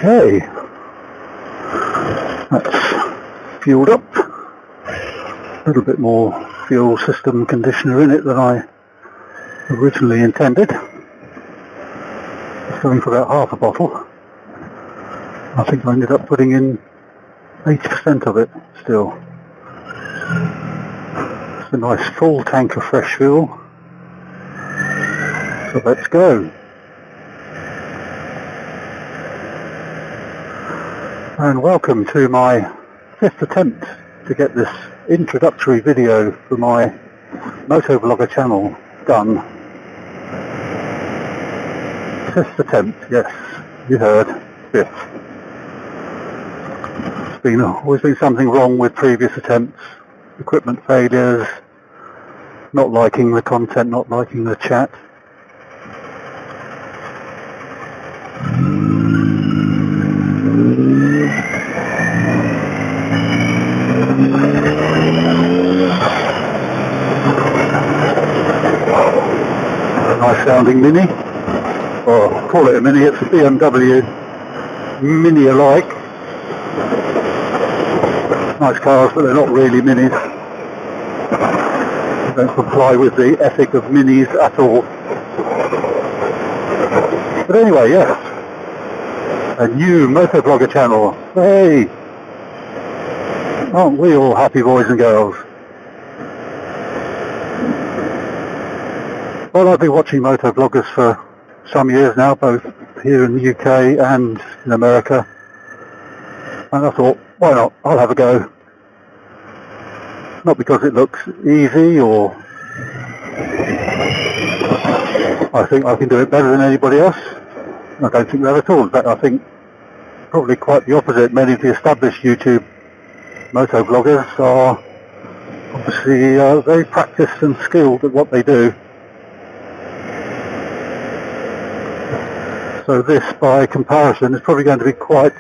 Okay, that's fueled up. A little bit more fuel system conditioner in it than I originally intended. It's going for about half a bottle. I think I ended up putting in 80% of it still. It's a nice full tank of fresh fuel. So let's go. And welcome to my 5th attempt to get this introductory video for my motovlogger channel done. 5th attempt, yes, you heard, 5th. There's always been something wrong with previous attempts, equipment failures, not liking the content, not liking the chat. Nice sounding Mini, or call it a Mini, it's a BMW Mini alike. Nice cars, but they're not really Minis. They don't comply with the ethic of Minis at all. But anyway, yes, a new motovlogger channel. Hey! Aren't we all happy boys and girls? Well, I've been watching motovloggers for some years now, both here in the UK and in America. And I thought, why not? I'll have a go. Not because it looks easy or I think I can do it better than anybody else. I don't think that at all. In fact, I think probably quite the opposite. Many of the established YouTube motovloggers are obviously very practiced and skilled at what they do. So this, by comparison, is probably going to be quite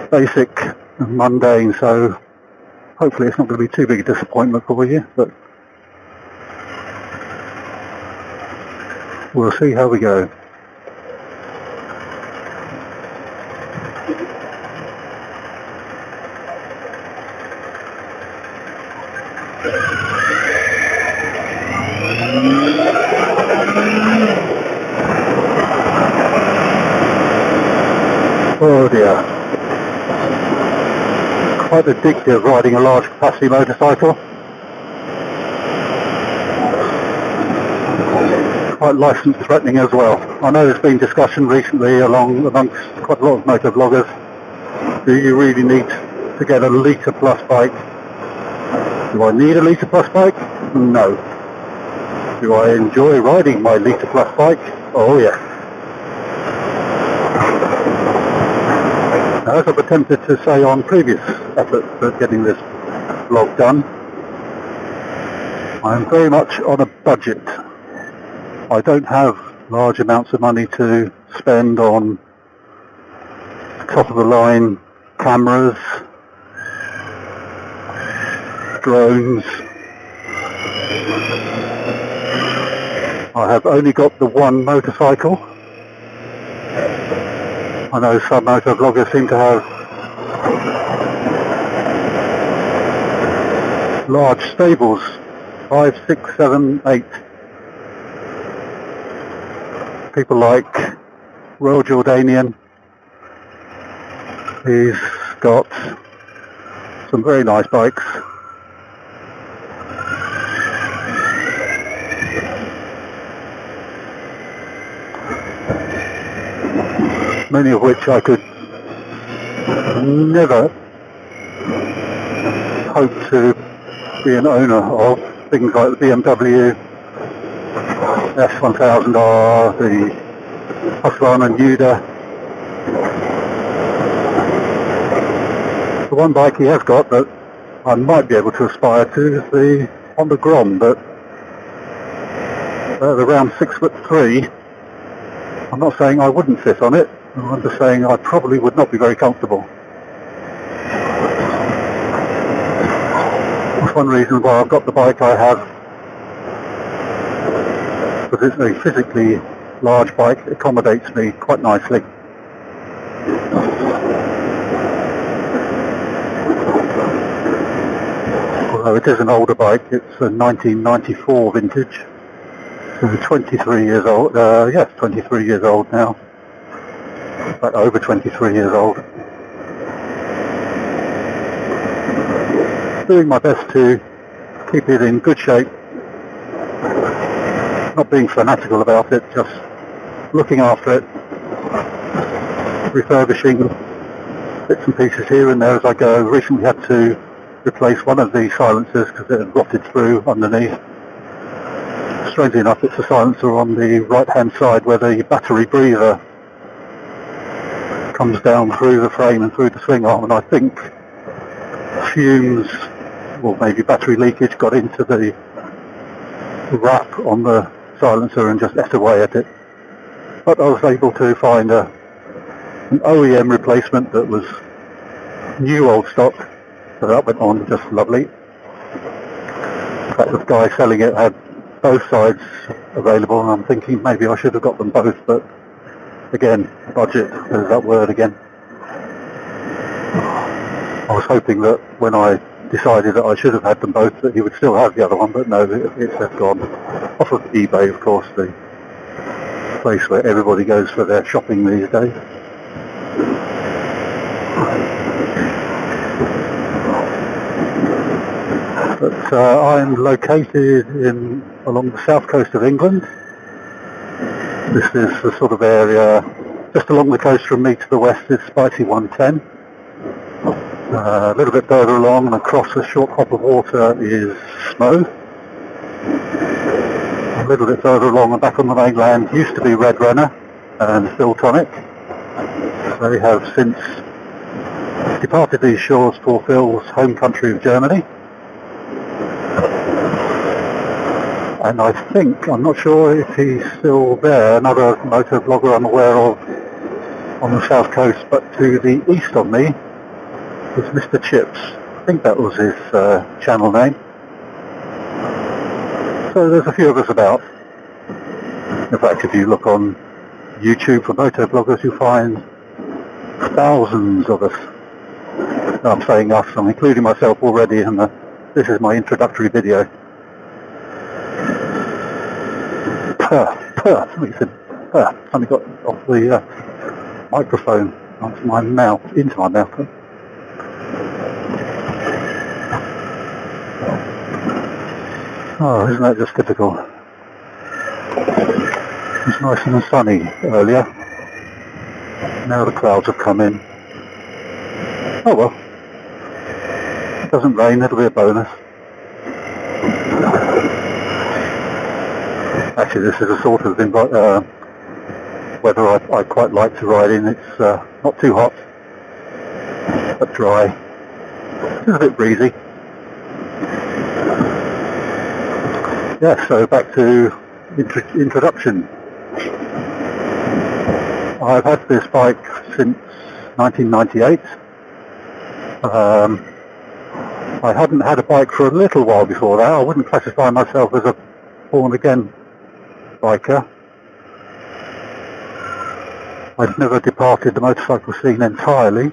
basic and mundane, so hopefully it's not going to be too big a disappointment for you, but we'll see how we go. Oh dear. Quite addictive riding a large capacity motorcycle. Quite license threatening as well. I know there's been discussion recently amongst quite a lot of motovloggers. Do you really need to get a litre plus bike? Do I need a litre plus bike? No. Do I enjoy riding my litre plus bike? Oh yes. Now, as I've attempted to say on previous efforts at getting this vlog done, I am very much on a budget. I don't have large amounts of money to spend on top-of-the-line cameras, drones. I have only got the one motorcycle. I know some motovloggers seem to have large stables, 5, 6, 7, 8. People like Royal Jordanian, he's got some very nice bikes. Many of which I could never hope to be an owner of. Things like the BMW S1000R, the Husqvarna Nuda. The one bike he has got that I might be able to aspire to is the Honda Grom, but at around 6'3", I'm not saying I wouldn't sit on it. I'm just saying I probably would not be very comfortable. That's one reason why I've got the bike I have, because it's very physically large bike, it accommodates me quite nicely. Although it is an older bike, it's a 1994 vintage, so 23 years old, yes, 23 years old now, in fact over 23 years old. Doing my best to keep it in good shape, not being fanatical about it, just looking after it, refurbishing bits and pieces here and there as I go. Recently had to replace one of the silencers because it had rotted through underneath. Strangely enough, it's a silencer on the right hand side where the battery breather comes down through the frame and through the swing arm, and I think fumes or maybe battery leakage got into the wrap on the silencer and just ate away at it. But I was able to find an OEM replacement that was new old stock, so that went on just lovely. In fact, the guy selling it had both sides available, and I'm thinking maybe I should have got them both, but again, budget, there's that word again. I was hoping that when I decided that I should have had them both, that he would still have the other one, but no, it's just gone. Off of eBay, of course, the place where everybody goes for their shopping these days. But I'm located along the south coast of England. This is the sort of area just along the coast from me to the west is Spicy 110. A little bit further along and across a short hop of water is Snow. A little bit further along and back on the mainland used to be Red Renner and Philtonic. They have since departed these shores for Phil's home country of Germany. And I think, I'm not sure if he's still there, another motovlogger I'm aware of on the south coast, but to the east of me is Mr. Chips. I think that was his channel name. So there's a few of us about. In fact, if you look on YouTube for motovloggers, you'll find thousands of us. I'm saying us, I'm including myself already, and this is my introductory video. Something got off the microphone onto my mouth, into my mouth. Oh, isn't that just typical? It was nice and sunny earlier. Now the clouds have come in. Oh well. It doesn't rain, it'll be a bonus. Actually, this is a sort of weather I quite like to ride in. It's not too hot, but dry. It's a bit breezy. Yeah, so back to introduction. I've had this bike since 1998. I hadn't had a bike for a little while before that. I wouldn't classify myself as a born-again biker. I'd never departed the motorcycle scene entirely.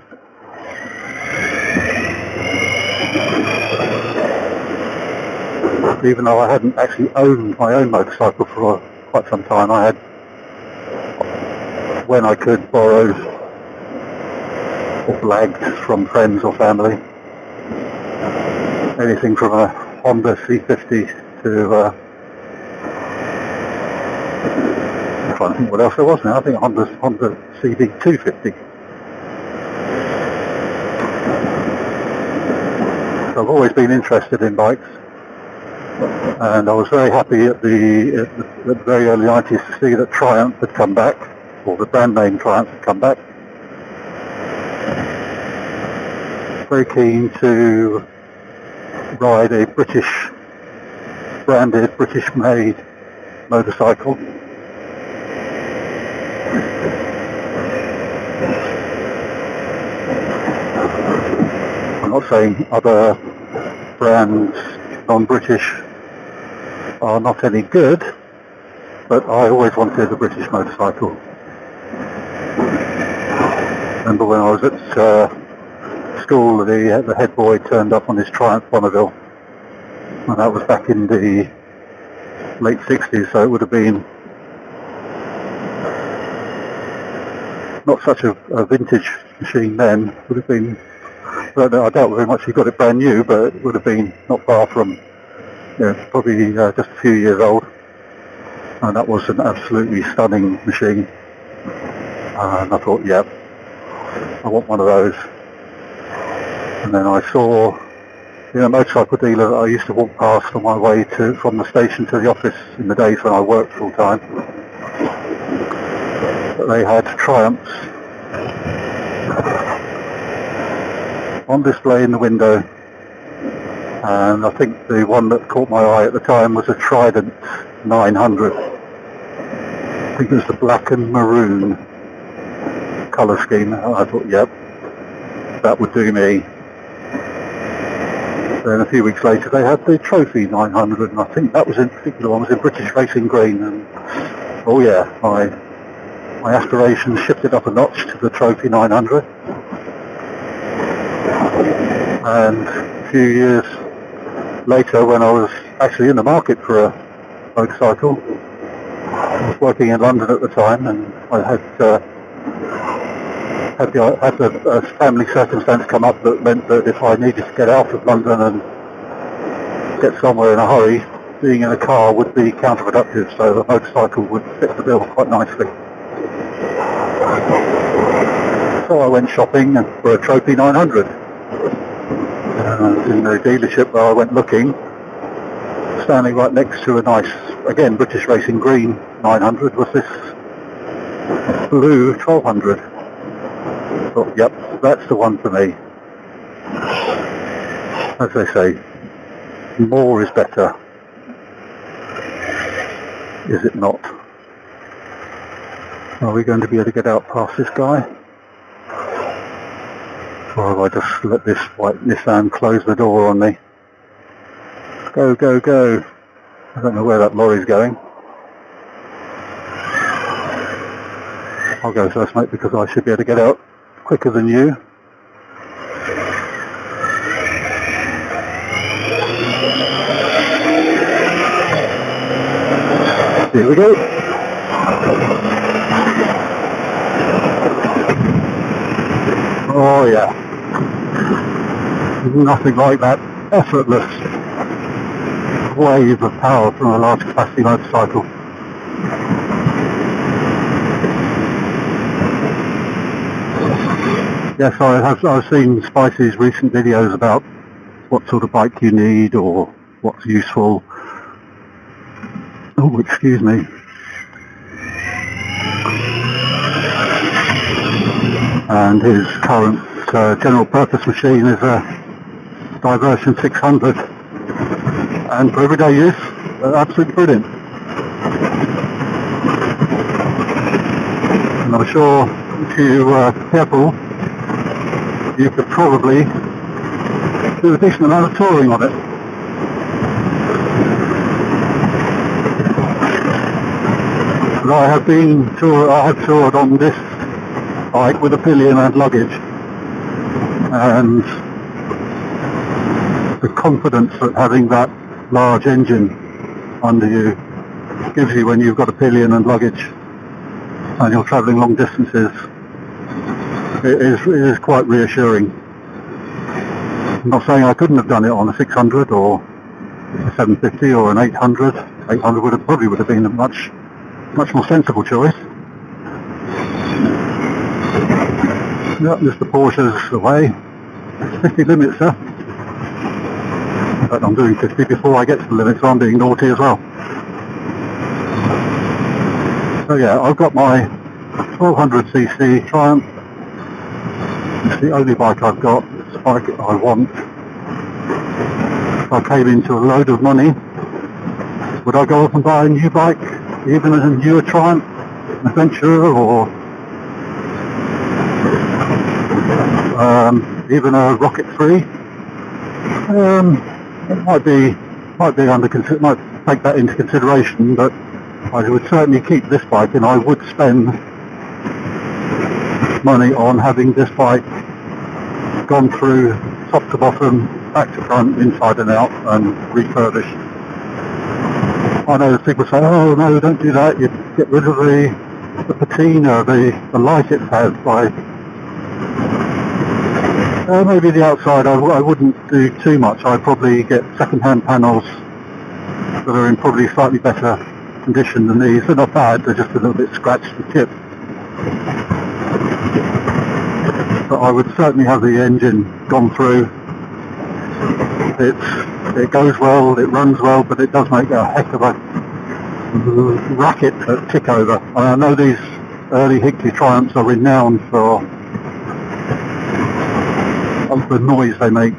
Even though I hadn't actually owned my own motorcycle for quite some time, I had, when I could, borrowed or blagged from friends or family. Anything from a Honda C50 to I'm trying to think what else there was now. I think Honda CB250. So I've always been interested in bikes, and I was very happy at the very early 90s to see that Triumph had come back, or the brand name Triumph had come back. Very keen to ride a British branded, British made motorcycle. I'm not saying other brands, non-British, are not any good, but I always wanted a British motorcycle. Remember when I was at school, the head boy turned up on his Triumph Bonneville, and that was back in the late 60s, so it would have been not such a vintage machine then. Would have been, I doubt very much he got it brand new, but it would have been not far from, probably just a few years old. And that was an absolutely stunning machine. And I thought, yeah, I want one of those. And then I saw in a motorcycle dealer that I used to walk past on my way from the station to the office in the days when I worked full time, that they had Triumphs on display in the window, and I think the one that caught my eye at the time was a Trident 900. I think it was the black and maroon colour scheme. And I thought, yep, that would do me. Then a few weeks later they had the Trophy 900, and I think that was in particular one was in British Racing Green, and oh yeah, my aspirations shifted up a notch to the Trophy 900. And a few years later, when I was actually in the market for a motorcycle, I was working in London at the time, and I had a family circumstance come up that meant that if I needed to get out of London and get somewhere in a hurry, being in a car would be counterproductive, so a motorcycle would fit the bill quite nicely. So I went shopping for a Trophy 900. In the dealership where I went looking, standing right next to a nice, again, British Racing Green 900 was this blue 1200. I thought, yep, that's the one for me. As they say, more is better. Is it not? Are we going to be able to get out past this guy? Or have I just let this white Nissan close the door on me? Go, go, go. I don't know where that lorry's going. I'll go first, mate, because I should be able to get out quicker than you. Here we go. Oh yeah. Nothing like that effortless wave of power from a large capacity motorcycle. Yes, I've seen Spicy's recent videos about what sort of bike you need or what's useful. Oh, excuse me. And his current general purpose machine is a Diversion 600, and for everyday use, absolutely brilliant. And I'm sure if you were careful, you could probably do a decent amount of touring on it. And I have toured on this bike with a pillion and luggage, and the confidence that having that large engine under you gives you when you've got a pillion and luggage and you're travelling long distances, it is quite reassuring. I'm not saying I couldn't have done it on a 600 or a 750 or an 800. 800 probably would have been a much more sensible choice. Yep, just the Porsche's away. 50 limits, sir. But I'm doing 50 before I get to the limit, so I'm being naughty as well. So yeah, I've got my 1200cc Triumph. It's the only bike I've got. It's the bike I want. If I came into a load of money, would I go off and buy a new bike, even a newer Triumph, an Adventurer, or even a Rocket 3? It might take that into consideration, but I would certainly keep this bike, and I would spend money on having this bike gone through top to bottom, back to front, inside and out, and refurbished. I know people say, oh no, don't do that, you get rid of the patina, the light it has by... maybe the outside I wouldn't do too much. I'd probably get second-hand panels that are in probably slightly better condition than these. They're not bad, they're just a little bit scratched and chipped. But I would certainly have the engine gone through. It goes well, it runs well, but it does make a heck of a racket at tick over. And I know these early Hickley Triumphs are renowned for the noise they make.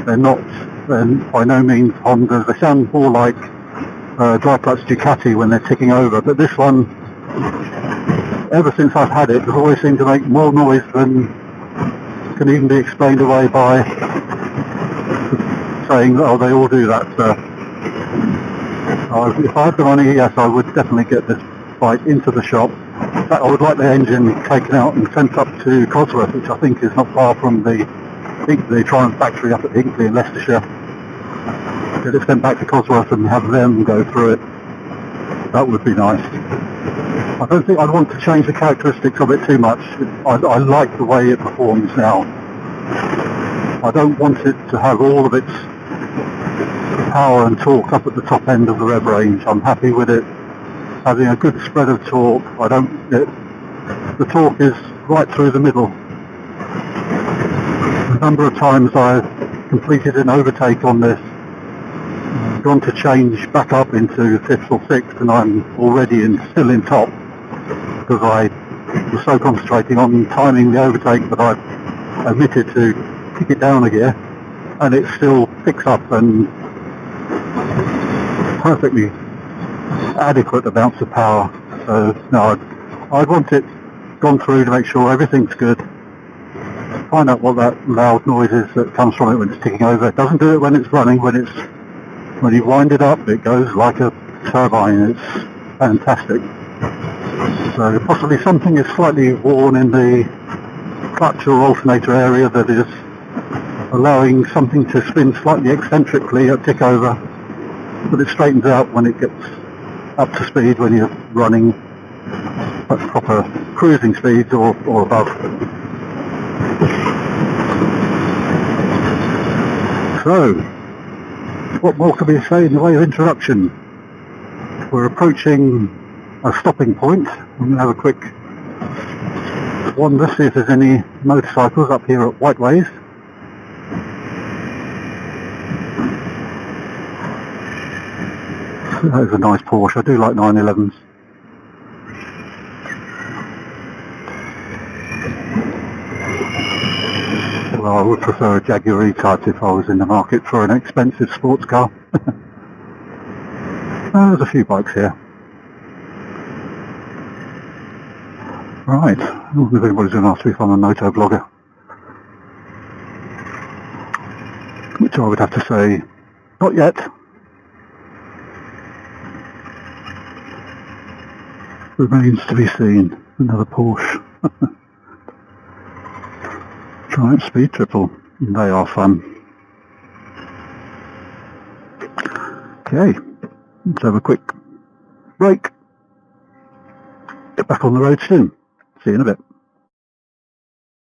They're by no means Hondas. They sound more like dry clutch Ducati when they're ticking over. But this one, ever since I've had it, has always seemed to make more noise than can even be explained away by saying, oh, they all do that. If I had the money, yes, I would definitely get this bike into the shop. In fact, I would like the engine taken out and sent up to Cosworth, which I think is not far from the Triumph factory up at Hinckley in Leicestershire. Get it sent back to Cosworth and have them go through it. That would be nice. I don't think I'd want to change the characteristics of it too much. I like the way it performs now. I don't want it to have all of its power and torque up at the top end of the rev range. I'm happy with it having a good spread of torque. The torque is right through the middle. A number of times I've completed an overtake on this, gone to change back up into 5th or 6th, and I'm already still in top because I was so concentrating on timing the overtake that I omitted to kick it down a gear, and it still picks up and perfectly adequate amounts of power. So no, I'd want it gone through to make sure everything's good. Find out what that loud noise is that comes from it when it's ticking over. It doesn't do it when it's running. When you wind it up, it goes like a turbine. It's fantastic. So possibly something is slightly worn in the clutch or alternator area that is allowing something to spin slightly eccentrically at tick over, but it straightens out when it gets up to speed, when you're running at proper cruising speeds or above. So, what more can we say in the way of introduction? We're approaching a stopping point. I'm going to have a quick wander, see if there's any motorcycles up here at Whiteways. That is a nice Porsche. I do like 911s. Well, I would prefer a Jaguar E-Type if I was in the market for an expensive sports car. There's a few bikes here. Right, I don't know if anybody's going to ask me if I'm a motovlogger. Which I would have to say, not yet. Remains to be seen. Another Porsche. Triumph Speed Triple. They are fun. Okay, let's have a quick break. Get back on the road soon. See you in a bit.